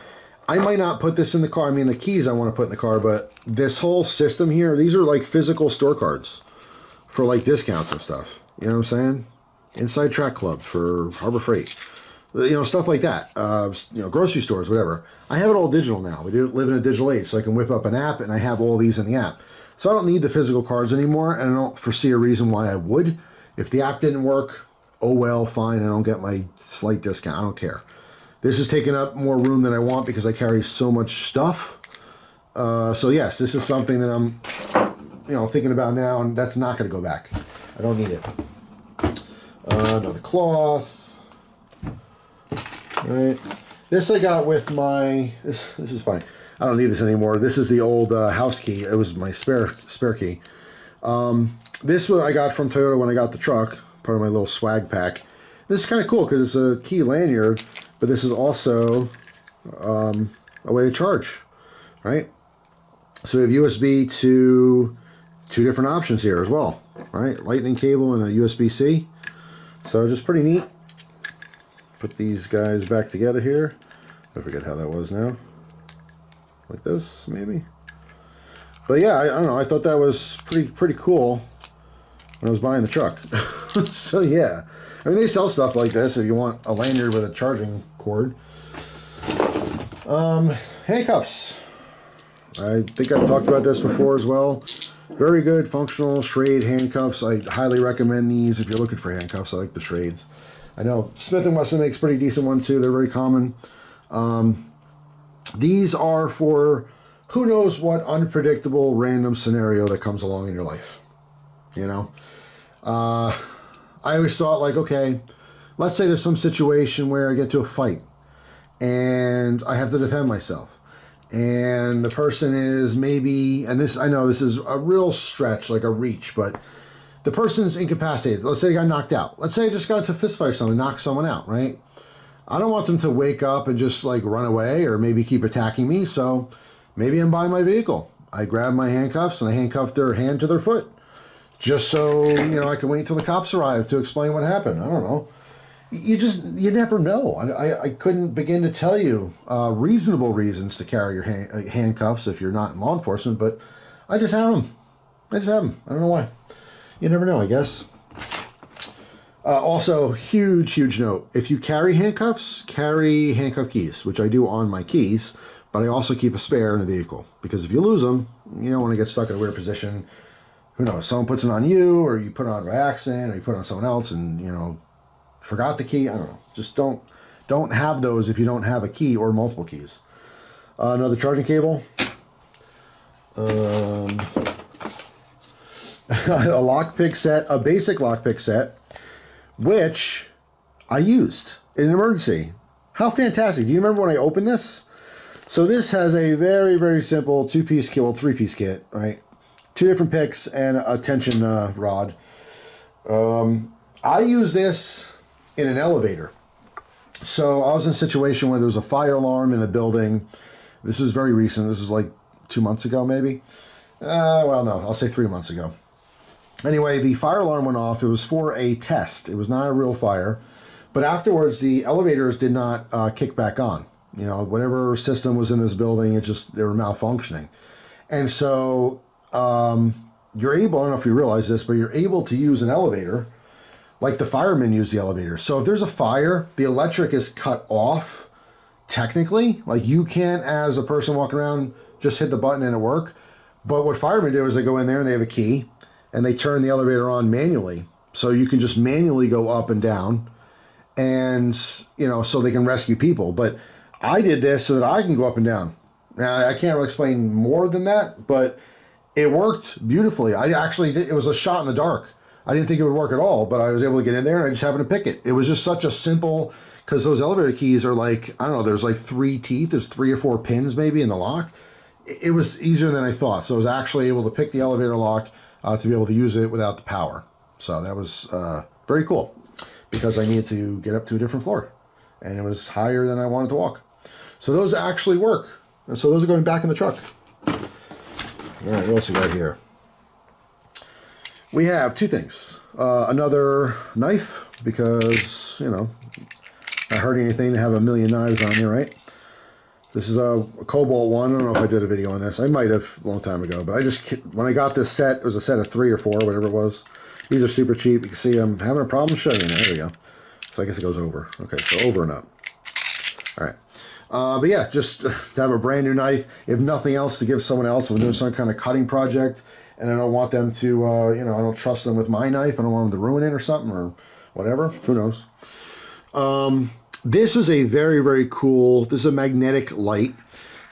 I might not put this in the car. I mean, the keys I want to put in the car, but this whole system here, these are like physical store cards for like discounts and stuff. You know what I'm saying? Inside Track Club for Harbor Freight. You know, stuff like that. You know, grocery stores, whatever. I have it all digital now. We do live in a digital age, so I can whip up an app, and I have all these in the app. So I don't need the physical cards anymore, and I don't foresee a reason why I would. If the app didn't work, oh well, fine. I don't get my slight discount. I don't care. This is taking up more room than I want because I carry so much stuff. So yes, this is something that I'm, you know, thinking about now, and that's not going to go back. I don't need it. Another cloth. All right. This I got with my. This is fine. I don't need this anymore. This is the old house key. It was my spare key. This one I got from Toyota when I got the truck. Part of my little swag pack. This is kind of cool because it's a key lanyard, but this is also a way to charge, right? So we have USB to two different options here as well, right? Lightning cable and a USB-C. So just pretty neat. Put these guys back together here. I forget how that was now. Like this, maybe. But yeah, I don't know. I thought that was pretty cool when I was buying the truck. So yeah. I mean, they sell stuff like this if you want a lanyard with a charging cord. Handcuffs. I think I've talked about this before as well. Very good, functional, Schrade handcuffs. I highly recommend these if you're looking for handcuffs. I like the Schrades. I know Smith & Wesson makes pretty decent ones too. They're very common. These are for who knows what unpredictable random scenario that comes along in your life. You know? I always thought, like, okay, let's say there's some situation where I get to a fight and I have to defend myself. And the person is maybe, and this, I know this is a real stretch, like a reach, but the person's incapacitated. Let's say they got knocked out. Let's say I just got into a fist fight or something, knocked someone out, right? I don't want them to wake up and just like run away or maybe keep attacking me. So maybe I'm by my vehicle. I grab my handcuffs and I handcuff their hand to their foot. Just so, you know, I can wait until the cops arrive to explain what happened. I don't know. You never know. I couldn't begin to tell you reasonable reasons to carry your handcuffs if you're not in law enforcement, but I just have them. I don't know why. You never know, I guess. Also, huge note. If you carry handcuffs, carry handcuff keys, which I do on my keys, but I also keep a spare in the vehicle. Because if you lose them, you don't want to get stuck in a weird position. Who knows, someone puts it on you, or you put it on by accident, or you put it on someone else and, you know, forgot the key. I don't know. Just don't have those if you don't have a key or multiple keys. Another charging cable. A lockpick set, a basic lockpick set, which I used in an emergency. How fantastic. Do you remember when I opened this? So this has a very simple two-piece kit, well, three-piece kit, right? Two different picks and a tension rod. I use this in an elevator. So I was in a situation where there was a fire alarm in a building. This is very recent. This was like 2 months ago, maybe. Well, no, I'll say 3 months ago. Anyway, the fire alarm went off. It was for a test. It was not a real fire. But afterwards, the elevators did not kick back on. You know, whatever system was in this building, they were malfunctioning. And so you're able, I don't know if you realize this, but you're able to use an elevator like the firemen use the elevator. So if there's a fire, the electric is cut off, technically. Like you can't, as a person walking around, just hit the button and it work. But what firemen do is they go in there and they have a key and they turn the elevator on manually. So you can just manually go up and down and, you know, so they can rescue people. But I did this so that I can go up and down. Now, I can't really explain more than that, but It worked beautifully. I actually did, it was a shot in the dark. I didn't think it would work at all, but I was able to get in there and I just happened to pick it. It was just such a simple, because those elevator keys are like, I don't know, there's like 3 teeth, there's 3 or 4 pins maybe in the lock. It was easier than I thought. So I was actually able to pick the elevator lock to be able to use it without the power. So that was very cool because I needed to get up to a different floor and it was higher than I wanted to walk. So those actually work. And so those are going back in the truck. All right, what else we got here? We have 2 things. Another knife because, you know, not hurting anything to have a million knives on here, right? This is a Cobalt one. I don't know if I did a video on this. I might have a long time ago, but I just, when I got this set, it was a set of 3 or 4, whatever it was. These are super cheap. You can see I'm having a problem showing you. There we go. So I guess it goes over. Okay, so over and up. All right. But yeah, just to have a brand new knife, if nothing else, to give someone else if I'm doing some kind of cutting project, and I don't want them to, you know, I don't trust them with my knife. I don't want them to ruin it or something or whatever. Who knows? This is a very, very cool, this is a magnetic light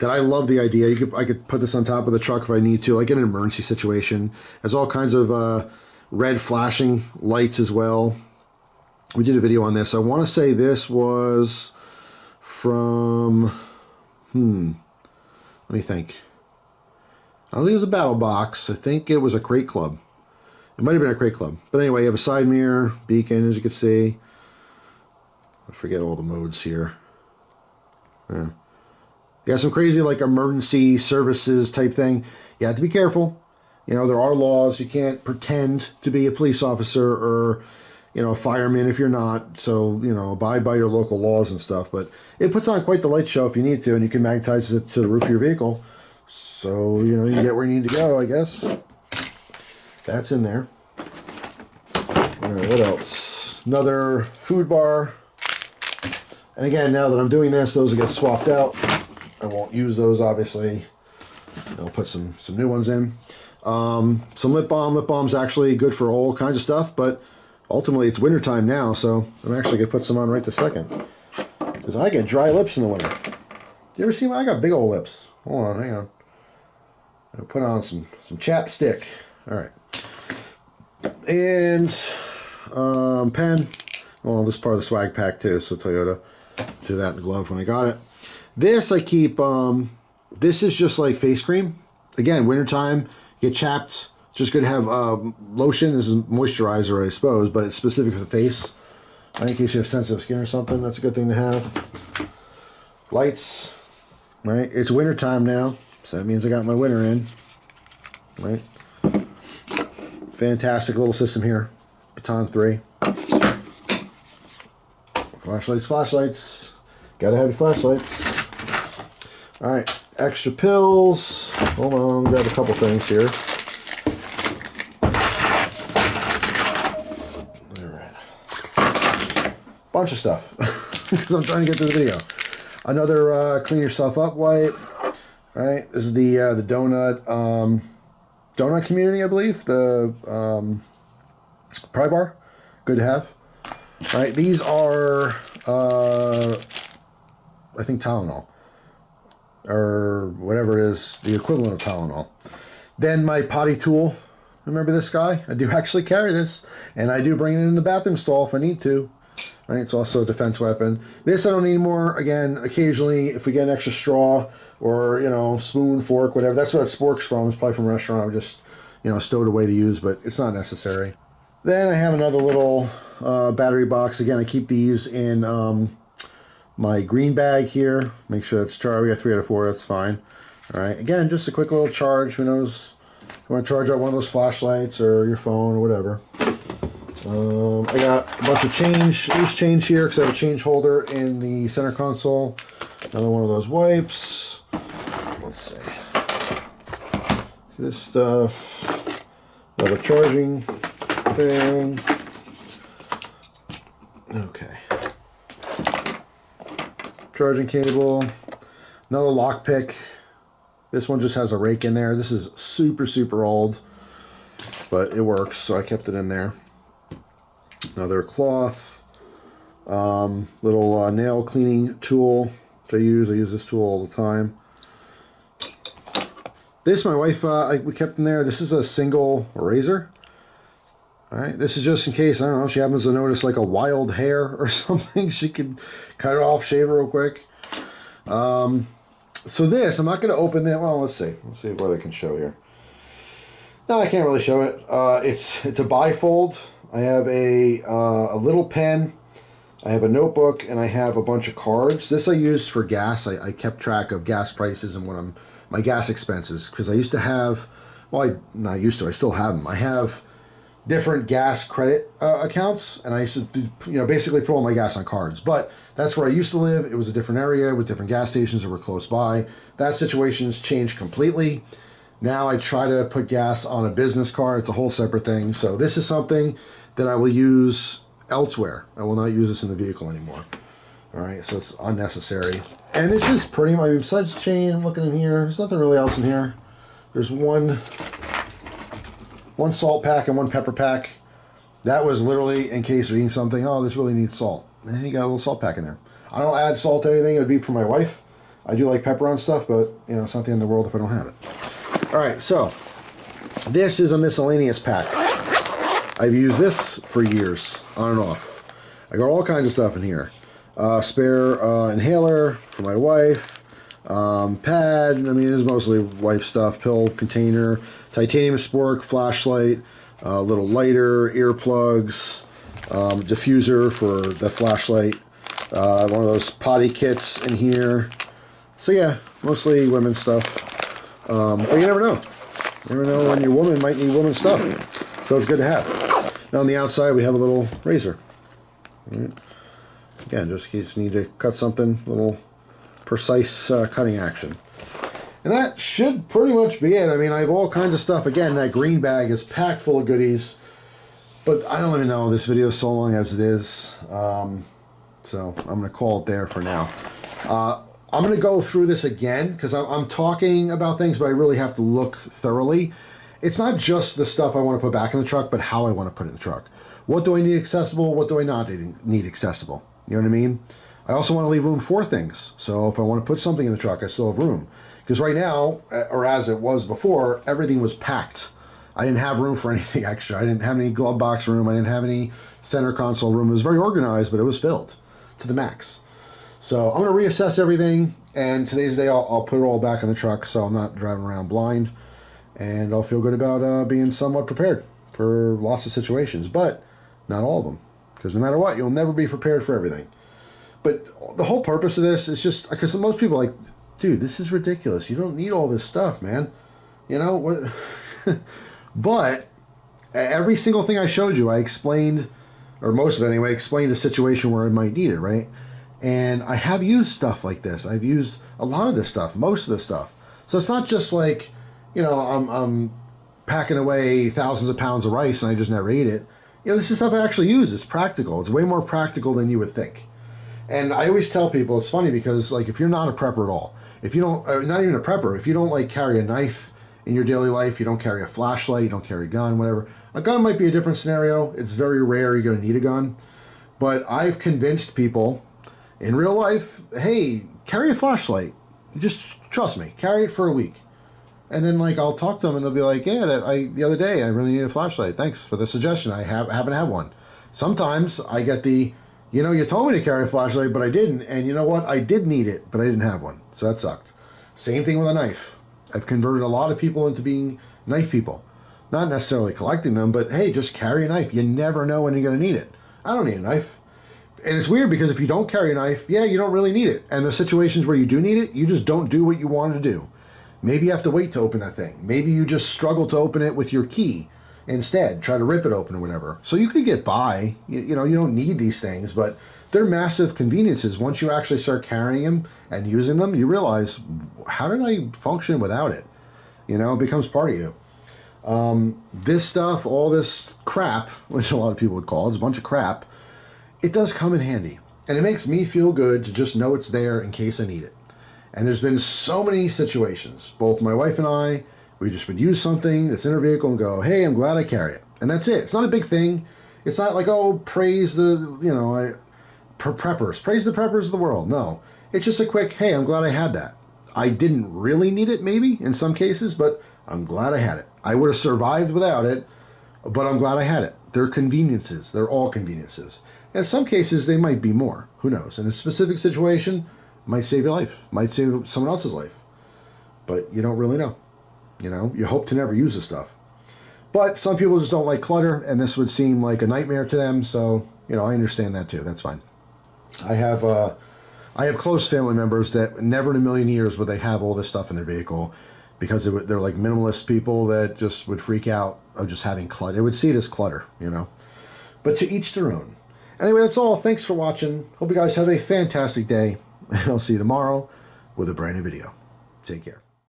that I love the idea. I could put this on top of the truck if I need to, like in an emergency situation. There's all kinds of red flashing lights as well. We did a video on this. I want to say this was from, let me think. I don't think it was a Battle Box. I think it was a Crate Club. It might have been a Crate Club. But anyway, you have a side mirror, beacon, as you can see. I forget all the modes here. Yeah. You got some crazy like emergency services type thing. You have to be careful. You know, there are laws. You can't pretend to be a police officer or, you know, a fireman if you're not. So, you know, abide by your local laws and stuff. But it puts on quite the light show if you need to, and you can magnetize it to the roof of your vehicle. So, you know, you get where you need to go, I guess. That's in there. All right, what else? Another food bar. And again, now that I'm doing this, those will get swapped out. I won't use those, obviously. I'll put some new ones in. Some lip balm. Lip balm's actually good for all kinds of stuff, but ultimately it's wintertime now, so I'm actually going to put some on right this second. Because I get dry lips in the winter. You ever see I got big old lips. Hold on, hang on. I'll put on some chapstick. All right. And pen. Well, this is part of the swag pack too, so Toyota threw that in the glove when I got it. This I keep, this is just like face cream. Again, wintertime, get chapped. Just good to have lotion. This is moisturizer, I suppose, but it's specific for the face. In case you have sensitive skin or something, that's a good thing to have. Lights, right? It's wintertime now, so that means I got my winter in, right? Fantastic little system here. Baton 3. Flashlights. Gotta have your flashlights. Alright, extra pills. Hold on, grab a couple things here. Alright. Bunch of stuff. Because I'm trying to get to the video. Another clean yourself up wipe. Alright, this is the donut community, I believe. The pry bar. Good to have. Alright, these are I think Tylenol. Or whatever it is, the equivalent of Tylenol. Then my potty tool. Remember this guy? I do actually carry this. And I do bring it in the bathroom stall if I need to. Right, it's also a defense weapon. This I don't need more. Again, occasionally if we get an extra straw or, you know, spoon, fork, whatever. That's what spork's from. It's probably from a restaurant. I just, you know, stowed away to use, but it's not necessary. Then I have another little battery box. Again, I keep these in my green bag here. Make sure it's charged. We got 3 out of 4. That's fine. All right. Again, just a quick little charge. Who knows? You want to charge up one of those flashlights or your phone or whatever. I got a bunch of change, loose change here because I have a change holder in the center console. Another one of those wipes. Let's see. This stuff. Another charging thing. Okay. Charging cable. Another lockpick. This one just has a rake in there. This is super old, but it works, so I kept it in there. Another cloth. Little nail cleaning tool, which I use. I use this tool all the time. This, my wife, we kept in there. This is a single razor. All right, this is just in case, I don't know, she happens to notice like a wild hair or something. She could cut it off, shave it real quick. So this, I'm not going to open that. Well, let's see. Let's see what I can show here. No, I can't really show it. It's a bifold. I have a little pen. I have a notebook, and I have a bunch of cards. This I used for gas. I kept track of gas prices and my gas expenses, because I used to have, well, I still have them. I have different gas credit accounts, and I used to basically put all my gas on cards. But that's where I used to live. It was a different area with different gas stations that were close by. That situation's changed completely. Now I try to put gas on a business card. It's a whole separate thing. So this is something that I will use elsewhere. I will not use this in the vehicle anymore. All right, so it's unnecessary. And this is pretty much, besides chain, I'm looking in here, there's nothing really else in here. There's one salt pack and one pepper pack. That was literally in case of eating something. Oh, this really needs salt. And you got a little salt pack in there. I don't add salt to anything. It would be for my wife. I do like pepper on stuff, but it's not the end of the world if I don't have it. All right, so this is a miscellaneous pack. I've used this for years, on and off. I got all kinds of stuff in here. Spare inhaler for my wife. Pad, this is mostly wife stuff. Pill container, titanium spork, flashlight, little lighter, earplugs, diffuser for the flashlight, one of those potty kits in here. So yeah, mostly women's stuff. But you never know. You never know when your woman might need women's stuff. So it's good to have. Now on the outside we have a little razor. All right. Again, just in case you need to cut something, little precise cutting action. And that should pretty much be it. I have all kinds of stuff. Again, that green bag is packed full of goodies. But I don't even know. This video is so long as it is. So I'm going to call it there for now. I'm going to go through this again because I'm talking about things, but I really have to look thoroughly. It's not just the stuff I want to put back in the truck, but how I want to put it in the truck. What do I need accessible? What do I not need accessible? You know what I mean? I also want to leave room for things. So if I want to put something in the truck, I still have room. Because right now, or as it was before, everything was packed. I didn't have room for anything extra. I didn't have any glove box room. I didn't have any center console room. It was very organized, but it was filled to the max. So I'm going to reassess everything, and today's the day I'll put it all back in the truck so I'm not driving around blind, and I'll feel good about being somewhat prepared for lots of situations, but not all of them. Because no matter what, you'll never be prepared for everything. But the whole purpose of this is just, because most people are like, dude, this is ridiculous. You don't need all this stuff, man. You know what? But every single thing I showed you, I explained, or most of it anyway, explained a situation where I might need it, right? And I have used stuff like this. I've used a lot of this stuff, most of this stuff. So it's not just like, I'm packing away thousands of pounds of rice and I just never eat it. This is stuff I actually use. It's practical. It's way more practical than you would think. And I always tell people, it's funny because, like, if you're not a prepper at all, if you don't, not even a prepper, if you don't, like, carry a knife in your daily life, you don't carry a flashlight, you don't carry a gun, whatever. A gun might be a different scenario. It's very rare you're going to need a gun. But I've convinced people in real life, hey, carry a flashlight. Just trust me. Carry it for a week. And then, like, I'll talk to them, and they'll be like, yeah, the other day, I really need a flashlight. Thanks for the suggestion. I happen to have one. Sometimes I get the, you told me to carry a flashlight, but I didn't. And you know what? I did need it, but I didn't have one. So that sucked. Same thing with a knife. I've converted a lot of people into being knife people. Not necessarily collecting them, but, hey, just carry a knife. You never know when you're going to need it. I don't need a knife. And it's weird because if you don't carry a knife, yeah, you don't really need it. And there's situations where you do need it, you just don't do what you wanted to do. Maybe you have to wait to open that thing. Maybe you just struggle to open it with your key instead. Try to rip it open or whatever. So you could get by. You don't need these things, but they're massive conveniences. Once you actually start carrying them and using them, you realize, how did I function without it? It becomes part of you. This stuff, all this crap, which a lot of people would call it, it's a bunch of crap, it does come in handy. And it makes me feel good to just know it's there in case I need it. And there's been so many situations, both my wife and I, we just would use something that's in our vehicle and go, hey, I'm glad I carry it. And that's it. It's not a big thing. It's not like, oh, praise the, preppers. Praise the preppers of the world. No. It's just a quick, hey, I'm glad I had that. I didn't really need it, maybe, in some cases, but I'm glad I had it. I would have survived without it, but I'm glad I had it. They're conveniences. They're all conveniences. In some cases, they might be more. Who knows? In a specific situation, might save your life. Might save someone else's life. But you don't really know. You know, you hope to never use this stuff. But some people just don't like clutter, and this would seem like a nightmare to them, so, you know, I understand that too. That's fine. I have close family members that never in a million years would they have all this stuff in their vehicle, because they're like minimalist people that just would freak out of just having clutter. They would see it as clutter, you know. But to each their own. Anyway, that's all. Thanks for watching. Hope you guys have a fantastic day, and I'll see you tomorrow with a brand new video. Take care.